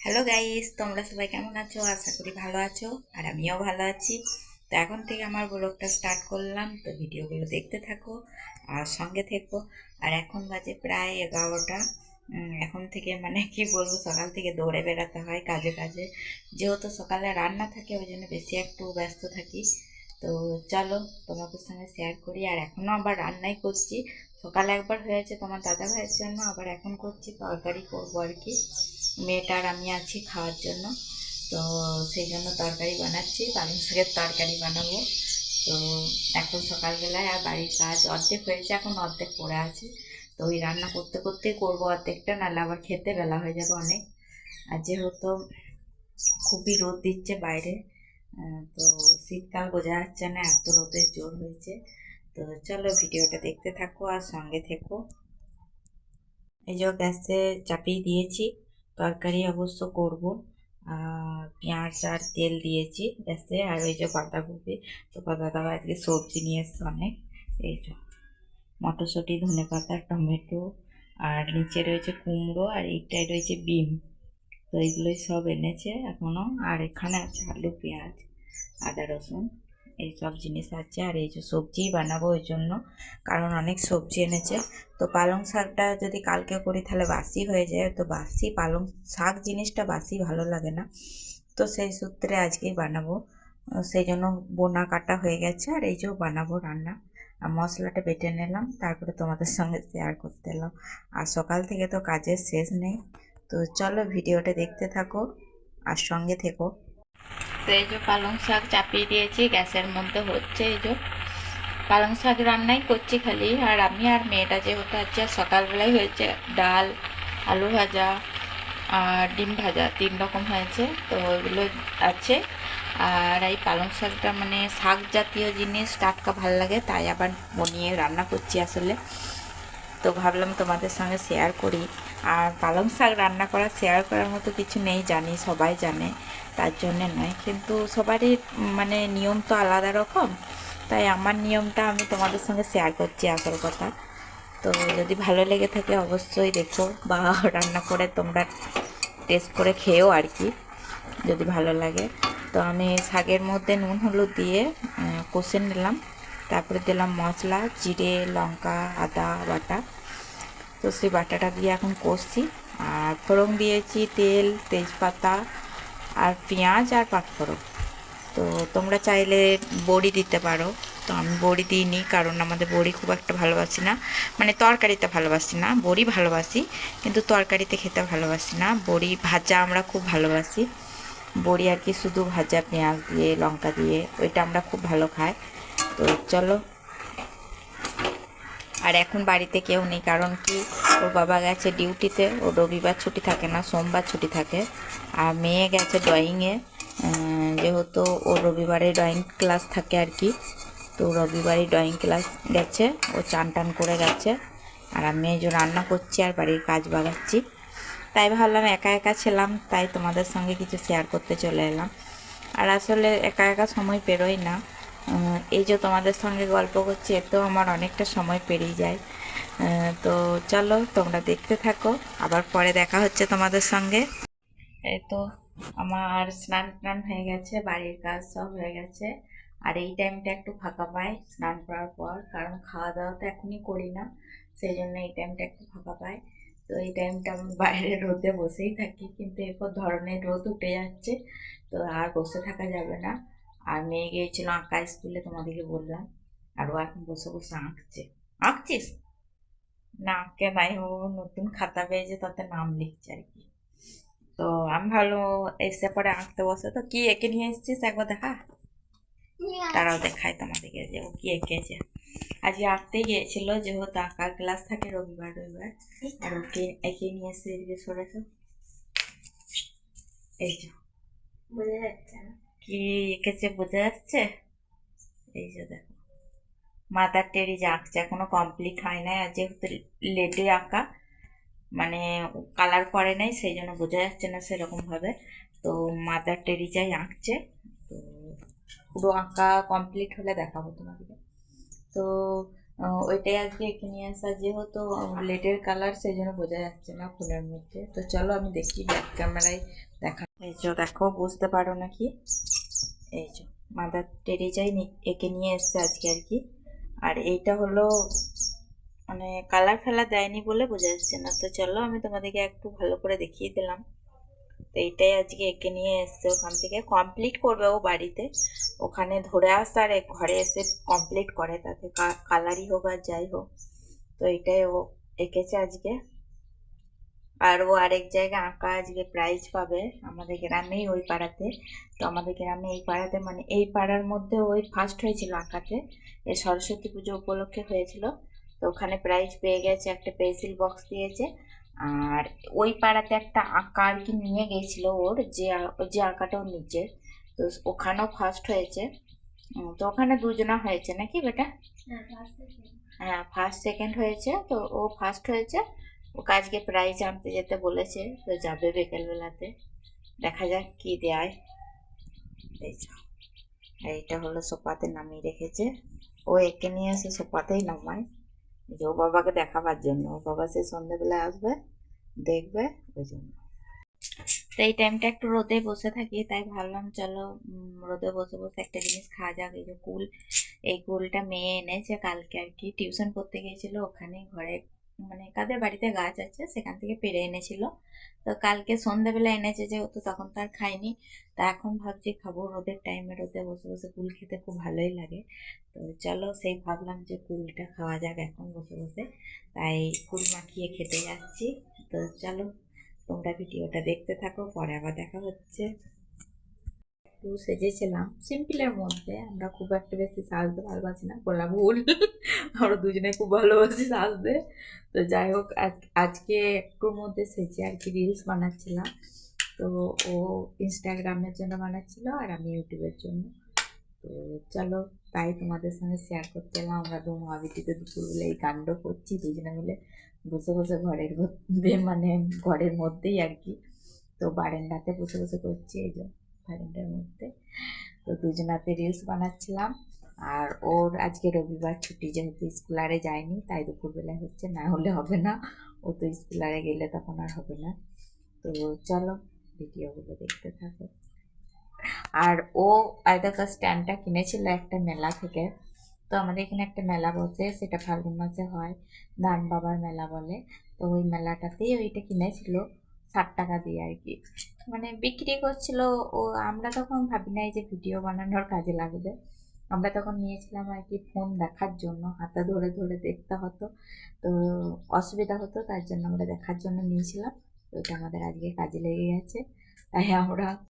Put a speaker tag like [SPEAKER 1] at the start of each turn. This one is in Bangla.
[SPEAKER 1] হ্যালো গাইস, তোমরা সবাই কেমন আছো? আশা করি ভালো আছো। আর আমিও ভালো আছি। তো এখন থেকে আমার ব্লগটা স্টার্ট করলাম, তো ভিডিওগুলো দেখতে থাকো আর সঙ্গে থেকো। আর এখন বাজে প্রায় 11টা। এখন থেকে মানে কি বলবো, সকাল থেকে দৌড়ে বেড়াতে হয় কাজে কাজে। যেহেতু সকালে রান্না থাকে, ওই জন্য বেশি একটু ব্যস্ত থাকি। তো চলো তোমাদের সঙ্গে শেয়ার করি। আর এখনও আবার রান্নাই করছি। সকালে একবার হয়েছে তোমার দাদা ভাইয়ের জন্য, আবার এখন করছি, তরকারি করবো আর কি। মেয়েটার আমি আছি খাওয়ার জন্য। তো সেই জন্য তরকারি বানাচ্ছি, পালং শাকের তরকারি বানাবো। তো এখন সকালবেলায় আর বাড়ির কাজ অর্ধেক হয়েছে, এখন অর্ধেক পড়ে আছে। তো ওই রান্না করতে করতেই করবো অর্ধেকটা, নাহলে আবার খেতে বেলা হয়ে যাবে অনেক। আর যেহেতু খুবই রোদ দিচ্ছে বাইরে, তো শীতকাল বোঝা যাচ্ছে না, এত রোদের জোর হয়েছে। তো চলো ভিডিওটা দেখতে থাকো আর সঙ্গে থেকো। এই যে গ্যাসে চাপিয়ে দিয়েছি, তরকারি অবশ্য করব। পেঁয়াজ আর তেল দিয়েছি গ্যাসে। আর ওই যে বাঁধাকপি, তো দাদা আজকে সবজি নিয়ে এসছে অনেক। এই যে মটরশুঁটি, ধনেপাতা, টমেটো, আর নিচে রয়েছে কুমড়ো, আর এইটাই রয়েছে বিম। তো এইগুলোই সব এনেছে এখনো। আর এখানে আছে আলু, পেঁয়াজ, আদা, রসুন, এই সব জিনিস আছে। আর এই যে সবজিই বানাবো ওই জন্য, কারণ অনেক সবজি এনেছে। তো পালং শাকটা যদি কালকে করি তাহলে বাসি হয়ে যায়, তো বাসি পালং শাক জিনিসটা বাসি ভালো লাগে না। তো সেই সূত্রে আজকেই বানাবো। সেই জন্য বোনা কাটা হয়ে গেছে, আর এই যে বানাবো রান্না। আর মশলাটা বেটে নিলাম, তারপরে তোমাদের সঙ্গে শেয়ার করতে এলাম। আর সকাল থেকে তো কাজের শেষ নেই। তো চলো ভিডিওটা দেখতে থাকো আর সঙ্গে থেকো। তো এই যে পালং শাক চাপিয়ে দিয়েছি, গ্যাসের মধ্যে হচ্ছে। এই যে পালং শাক রান্নাই করছি খালি। আর আমি আর মেয়েটা যেহেতু আছে, সকালবেলায় হয়েছে ডাল, আলু ভাজা আর ডিম ভাজা, 3 রকম হয়েছে। তো ওইগুলো আছে। আর এই পালং শাকটা মানে শাক জাতীয় জিনিস, টাটকা ভাল লাগে, তাই আবার বনিয়ে রান্না করছি আসলে। তো ভাবলাম তোমাদের সঙ্গে শেয়ার করি। আর পালং শাক রান্না করা শেয়ার করার মতো কিছু নেই, জানি সবাই জানে, তার জন্যে নয়। কিন্তু সবারই মানে নিয়ম তো আলাদা রকম, তাই আমার নিয়মটা আমি তোমাদের সঙ্গে শেয়ার করছি আসল কথা। তো যদি ভালো লেগে থাকে অবশ্যই দেখো, বা রান্না করে তোমরা টেস্ট করে খেয়েও আর কি, যদি ভালো লাগে। তো আমি শাকের মধ্যে নুন হলুদ দিয়ে কষে নিলাম। তারপরে দিলাম মশলা, জিরে, লঙ্কা, আদা বাটা। তো সেই বাটাটা দিয়ে এখন কষছি। আর ফোড়ন দিয়েছি তেল, তেজপাতা, আর পেঁয়াজ, আর পাঁচফোড়ন। তো তোমরা চাইলে বড়ি দিতে পারো। তো আমি বড়ি দিইনি, কারণ আমাদের বড়ি খুব একটা ভালোবাসি না। মানে তরকারিতে ভালোবাসি না, বড়ি ভালোবাসি, কিন্তু তরকারিতে খেতে ভালোবাসি না। বড়ি ভাজা আমরা খুব ভালোবাসি। বড়ি আর কি শুধু ভাজা পেঁয়াজ দিয়ে, লঙ্কা দিয়ে, ওইটা আমরা খুব ভালো খাই। তো চলো। আর এখন বাড়িতে কেউ নেই, কারণ কি, ওর বাবা গেছে ডিউটিতে, ওর রবিবার ছুটি থাকে না, সোমবার ছুটি থাকে। আর মেয়ে গেছে ড্রয়িংয়ে, যেহেতু ওর রবিবারে ড্রয়িং ক্লাস থাকে আর কি। তো রবিবারই ড্রয়িং ক্লাস গেছে, ও চান টান করে গেছে। আর আমি এই যে রান্না করছি আর বাড়ির কাজ বাগাচ্ছি। তাই ভাবলাম একা একা ছিলাম, তাই তোমাদের সঙ্গে কিছু শেয়ার করতে চলে এলাম। আর আসলে একা একা সময় পেরোই না। এই যে তোমাদের সঙ্গে গল্প করছি, এতেও আমার অনেকটা সময় পেরিয়ে যায়। তো চলো তোমরা দেখতে থাকো, আবার পরে দেখা হচ্ছে তোমাদের সঙ্গে। এই তো আমার স্নান টান হয়ে গেছে, বাড়ির কাজ সব হয়ে গেছে। আর এই টাইমটা একটু ফাঁকা পাই স্নান করার পর, কারণ খাওয়া দাওয়া তো এখনই করি না, সেই জন্য এই টাইমটা একটু ফাঁকা পাই। তো এই টাইমটা আমি বাইরে রোদে বসেই থাকি, কিন্তু এরপর ধরনের রোদ উঠে যাচ্ছে, তো আর বসে থাকা যাবে না। আর মেয়ে গিয়েছিল আঁকা স্কুলে, তোমাদেরকে বললাম। আর ও এখন বসে বসে আঁকছে। আঁকছিস? না, আঁকে নাই, ও নতুন খাতা পেয়েছে, তাতে নাম লিখছে আর কি। তো আমি ভালো এসে পরে আঁকতে বসে। তো কি এঁকে নিয়ে এসেছিস একবার দেখা। তারাও দেখায় তোমাদেরকে যে ও কি এঁকেছে। আজকে আঁকতে গিয়েছিল, যেহেতু আঁকার ক্লাস থাকে রবিবার রবিবার। আর ওকে এঁকে নিয়ে এসে এদিকে সরেছ। এই যে বোঝা যাচ্ছে না কি এঁকেছে, বোঝা যাচ্ছে? এই যে দেখো, মাদার টেরিজা আঁকছে, এখনো কমপ্লিট হয় নাই। আর যেহেতু লেডে আঁকা, মানে কালার করে নাই, সেই জন্য বোঝা যাচ্ছে না সেরকম ভাবে। তো মাদার টেরিজাই আঁকছে। তো পুরো আঁকা কমপ্লিট হলে দেখাবো তোমাদেরকে। তো ওইটাই আজকে এঁকে নিয়ে আসা, যেহেতু লেটের কালার, সেই জন্য বোঝা যাচ্ছে না ফোনের মধ্যে। তো চলো আমি দেখি ব্যাক ক্যামেরায় দেখা, এই যে দেখো, বুঝতে পারো নাকি, এই যে মাদার টেরেজাই এঁকে নিয়ে এসছে আজকে আর কি। আর এইটা হলো মানে কালার ফেলা দেয়নি বলে বোঝা যাচ্ছে না, তো চলো আমি তোমাদেরকে একটু ভালো করে দেখিয়ে দিলাম। তো এইটাই আজকে এঁকে নিয়ে এসছে ওখান থেকে, কমপ্লিট করবে ও বাড়িতে, ওখানে ধরে আসতে আর ঘরে এসে কমপ্লিট করে, তাতে কালারই হোক আর যাই হোক। তো এটাই ও এঁকেছে আজকে। আর ও আরেক জায়গায় আঁকা আজকে প্রাইজ পাবে আমাদের গ্রামেই, ওই পাড়াতে। তো আমাদের গ্রামে এই পাড়াতে মানে এই পাড়ার মধ্যে ওই ফার্স্ট হয়েছিল আঁকাতে, এই সরস্বতী পুজো উপলক্ষে হয়েছিল। তো ওখানে প্রাইজ পেয়ে গেছে, একটা পেন্সিল বক্স দিয়েছে। আর ওই পাড়াতে একটা আঁকা আর কি নিয়ে গেছিল ওর, যে আঁকাটা ওর নিচে, তো ওখানেও ফার্স্ট হয়েছে। তো ওখানে দুজনা হয়েছে নাকি বেটা? হ্যাঁ, ফার্স্ট সেকেন্ড হয়েছে, তো ও ফার্স্ট হয়েছে। ওকে আজকে প্রাইজ আনতে যেতে বলেছে, তো যাবে বিকেলবেলাতে, দেখা যাক কি দেয়। এই যে এইটা হলো সোফাতে নামিয়ে রেখেছে, ও একে নিয়ে এসে সোফাতেই নামায়, যে ও বাবাকে দেখাবার জন্য, ও বাবা সে সন্ধ্যেবেলায় আসবে দেখবে, ওই জন্য। তো এই টাইমটা একটু রোদে বসে থাকি, তাই ভাবলাম চলো রোদে বসে বসে একটা জিনিস খাওয়া যাক। এই যে কুল, এই কুলটা মেয়ে এনেছে কালকে আর কি, টিউশন করতে গিয়েছিল ওখানে, ঘরে মানে কাদের বাড়িতে গাছ আছে সেখান থেকে পেড়ে এনেছিল। তো কালকে সন্ধ্যাবেলা এনেছে যেহেতু, তখন তো আর খাইনি। তা এখন ভাবছি খাবো, রোদের টাইমে রোদে বসে বসে কুল খেতে খুব ভালোই লাগে। তো চলো সেই ভাবলাম যে কুলটা খাওয়া যাক এখন বসে বসে, তাই কুল মাখিয়ে খেতে যাচ্ছি। তো চলো তোমরা ভিডিওটা দেখতে থাকো, পরে আবার দেখা হচ্ছে। একটু সেজেছিলাম সিম্পলের মধ্যে, আমরা খুব একটা বেশি সাজতে ভালোবাসি না, বললাম ভুল, আমরা দুজনে খুব ভালোবাসি সাজতে। তো যাই হোক, আজকে একটুর মধ্যে সেজে আর কি রিলস বানাচ্ছিলাম। তো ও ইনস্টাগ্রামের জন্য বানাচ্ছিল আর আমি ইউটিউবের জন্য। তো চলো তাই তোমাদের সঙ্গে শেয়ার করতে এলাম। আমরা তো মহাবীতিতে দুপুরবেলা এই কাণ্ড করছি দুজনে মিলে, বসে বসে ঘরের মধ্যে, মানে ঘরের মধ্যেই আর কি। তো বারান্দাতে বসে বসে করছি, এই যে বারান্দার মধ্যে। তো দুজনাতে রিলস বানাচ্ছিলাম। আর ওর আজকে রবিবার ছুটি, যেহেতু স্কুল আরে যায়নি, তাই দুপুরবেলায় হচ্ছে, না হলে হবে না, ও তো স্কুল আরে গেলে তখন আর হবে না। তো চলো ভিডিওগুলো দেখতে থাকো। আর ও আয়তাকার স্ট্যান্ডটা কিনেছিল একটা মেলা থেকে। তো আমাদের এখানে একটা মেলা বসে, সেটা ফাল্গুন মাসে হয়, ধান বাবার মেলা বলে। তো ওই মেলাটাতেই ওইটা কিনেছিল 60 টাকা দিয়ে আর কি, মানে বিক্রি করছিল ও। আমরা তখন ভাবি নাই যে ভিডিও বানানোর কাজে লাগবে, আমরা তখন নিয়েছিলাম আর কি ফোন দেখার জন্য, হাতে ধরে ধরে দেখতে হতো, তো অসুবিধা হতো, তার জন্য আমরা দেখার জন্য নিয়েছিলাম। তো ওটা আমাদের আজকে কাজে লেগে গেছে, তাই আমরা